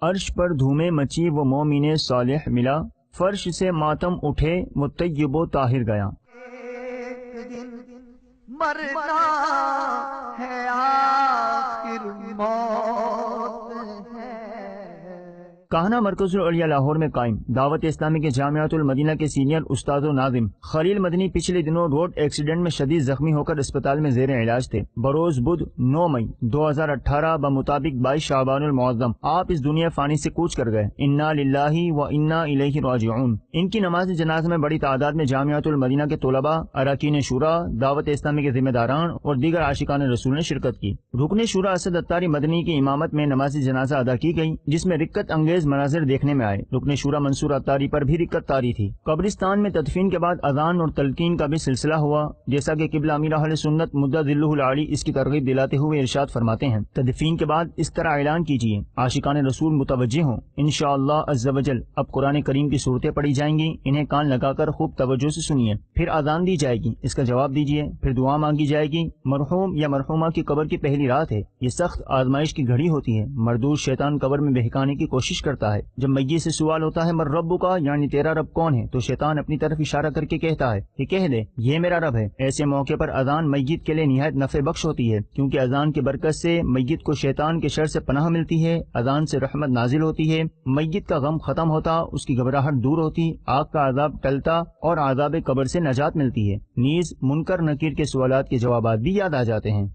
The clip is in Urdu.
عرش پر دھومیں مچی وہ مومن صالح ملا، فرش سے ماتم اٹھے وہ طیب و طاہر گیا۔ مرنا ہے آخر موت ہے۔ کہنا مرکز العلیہ لاہور میں قائم دعوت اسلامی کے جامعۃ المدینہ کے سینئر استاد و ناظم خلیل مدنی پچھلے دنوں روڈ ایکسیڈنٹ میں شدید زخمی ہو کر اسپتال میں زیر علاج تھے۔ بروز بدھ 9 مئی 2018 بمطابق 22 شعبان المعظم آپ اس دنیا فانی سے کوچ کر گئے۔ انا للہ و انا الیہ راجعون۔ ان کی نماز جنازہ میں بڑی تعداد میں جامعۃ المدینہ کے طلباء، اراکین شورا، دعوت اسلامی کے ذمہ داران اور دیگر عاشقان رسول نے شرکت کی۔ رکن شورا اسد اتاری مدنی کی امامت میں نماز جنازہ ادا کی گئی، جس میں رکت انگیز مناظر دیکھنے میں آئے۔ رکن شورا منصور اتاری پر بھی رکت طاری تھی۔ قبرستان میں تدفین کے بعد اذان اور تلقین کا بھی سلسلہ ہوا، جیسا کہ قبلہ امیر اہل سنت مدہ ذلہ العالی اس کی ترغیب دلاتے ہوئے ارشاد فرماتے ہیں، تدفین کے بعد اس طرح اعلان کیجیے، عاشقان رسول متوجہ ہوں، انشاءاللہ عز وجل اب قرآن کریم کی صورتیں پڑھی جائیں گی، انہیں کان لگا کر خوب توجہ سے سنیے، پھر اذان دی جائے گی، اس کا جواب دیجیے، پھر دعا مانگی جائے گی۔ مرحوم یا مرحومہ کی قبر کی پہلی رات ہے، یہ سخت آزمائش کی گھڑی ہوتی ہے۔ مردود شیطان قبر میں بہکانے کی کوشش کرتا ہے۔ جب میت سے سوال ہوتا ہے مر رب کا، یعنی تیرا رب کون ہے، تو شیطان اپنی طرف اشارہ کر کے کہتا ہے کہ کہہ دے یہ میرا رب ہے۔ ایسے موقع پر اذان میت کے لیے نہایت نفع بخش ہوتی ہے، کیونکہ اذان کی برکت سے میت کو شیطان کے شر سے پناہ ملتی ہے، اذان سے رحمت نازل ہوتی ہے، میت کا غم ختم ہوتا، اس کی گھبراہٹ دور ہوتی، آگ کا عذاب ٹلتا اور عذاب قبر سے نجات ملتی ہے، نیز منکر نکیر کے سوالات کے جوابات بھی یاد آ جاتے ہیں۔